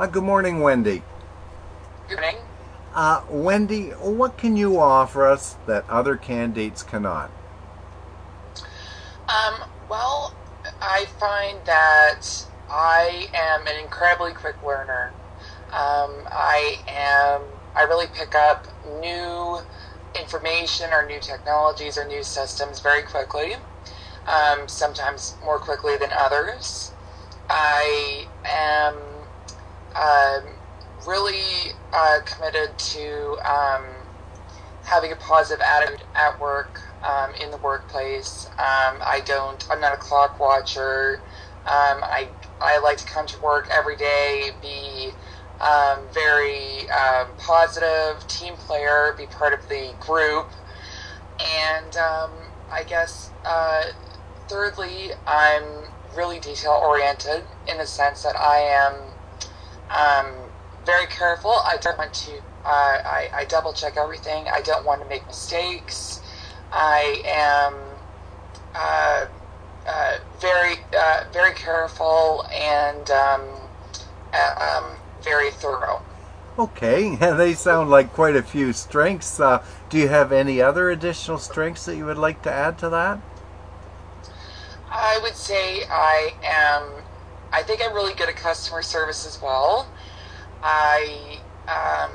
Good morning, Wendy. Good morning. Wendy, what can you offer us that other candidates cannot? Well, I find that I am an incredibly quick learner. I really pick up new information or new technologies or new systems very quickly, sometimes more quickly than others. I am really committed to having a positive attitude at work, in the workplace. I'm not a clock watcher. I like to come to work every day, be very positive team player, be part of the group, and I guess thirdly, I'm really detail oriented in the sense that I am very careful. I don't want to. I double check everything. I don't want to make mistakes. I am very careful and very thorough. Okay, they sound like quite a few strengths. Do you have any other additional strengths that you would like to add to that? I would say I am. I think I'm really good at customer service as well. I am.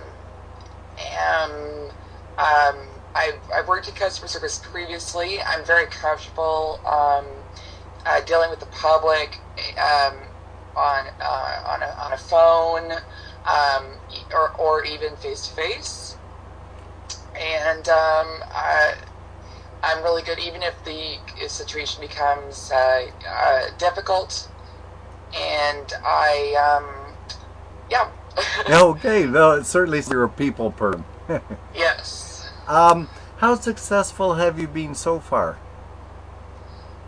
I've worked in customer service previously. I'm very comfortable dealing with the public on a phone, or even face to face. And I'm really good even if the situation becomes difficult. And yeah. Okay, well, it certainly you're a people person. Yes. How successful have you been so far?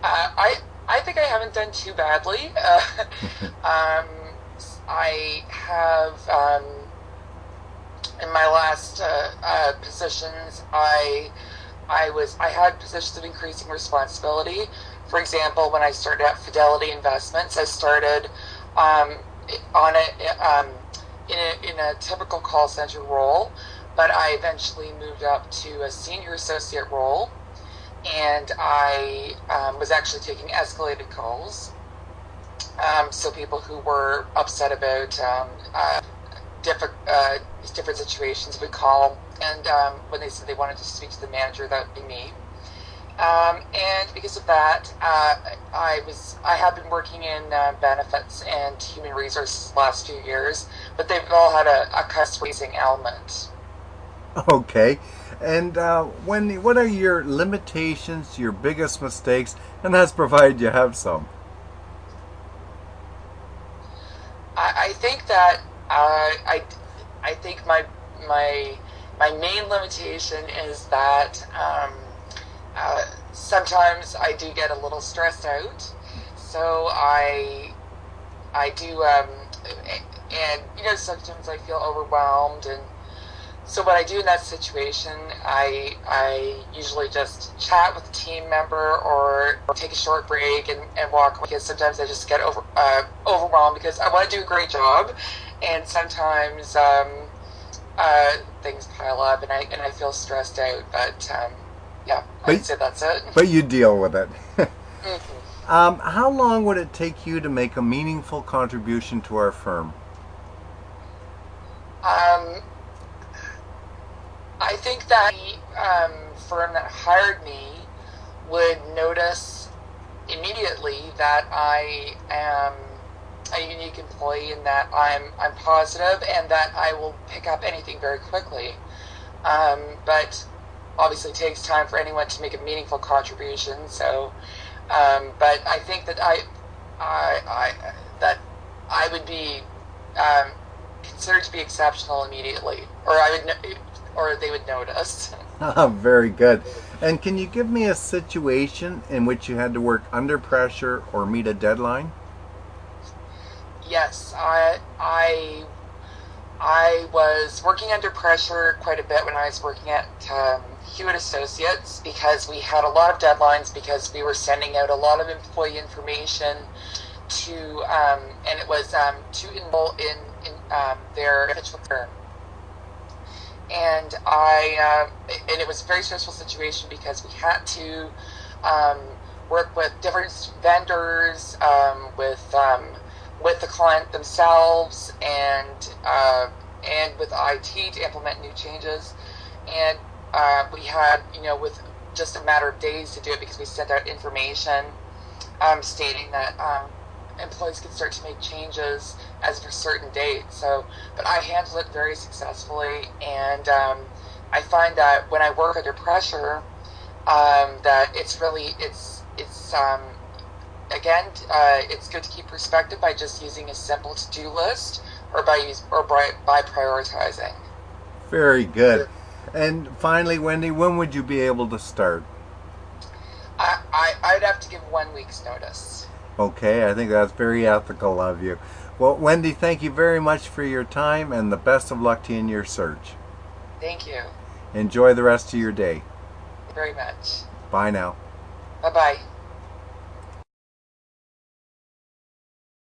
I think I haven't done too badly. I have in my last positions, I had positions of increasing responsibility. For example, when I started at Fidelity Investments, I started on in a typical call center role, but I eventually moved up to a senior associate role, and I was actually taking escalated calls. So people who were upset about different situations would call, and when they said they wanted to speak to the manager, that would be me. And because of that, I have been working in benefits and human resources the last few years, but they've all had a customer-facing element. Okay, and Wendy, what are your limitations, your biggest mistakes, and that's provided you have some? I think that I think my main limitation is that sometimes I do get a little stressed out, so I do and sometimes I feel overwhelmed, and so what I do in that situation, I usually just chat with a team member or take a short break and walk away, because sometimes I just get overwhelmed because I want to do a great job, and sometimes things pile up and I feel stressed out. But yeah, I'd say that's it. But you deal with it. Hmm. How long would it take you to make a meaningful contribution to our firm? Um, I think that the firm that hired me would notice immediately that I am a unique employee, and that I'm positive, and that I will pick up anything very quickly. But obviously, it takes time for anyone to make a meaningful contribution. So, but I think that I would be considered to be exceptional immediately, or or they would notice. Very good. And can you give me a situation in which you had to work under pressure or meet a deadline? Yes, I was working under pressure quite a bit when I was working at Hewitt Associates, because we had a lot of deadlines, because we were sending out a lot of employee information to and it was to enroll in their habitual care. And and it was a very stressful situation because we had to work with different vendors, with the client themselves, and with IT to implement new changes. And we had, with just a matter of days to do it because we sent out information stating that employees could start to make changes as of a certain date. But I handled it very successfully, and I find that when I work under pressure, that it's good to keep perspective by just using a simple to-do list or by prioritizing. Very good. And finally, Wendy, when would you be able to start? I'd have to give 1 week's notice. Okay, I think that's very ethical of you. Well, Wendy, thank you very much for your time, and the best of luck to you in your search. Thank you. Enjoy the rest of your day. Very much. Bye now. Bye-bye.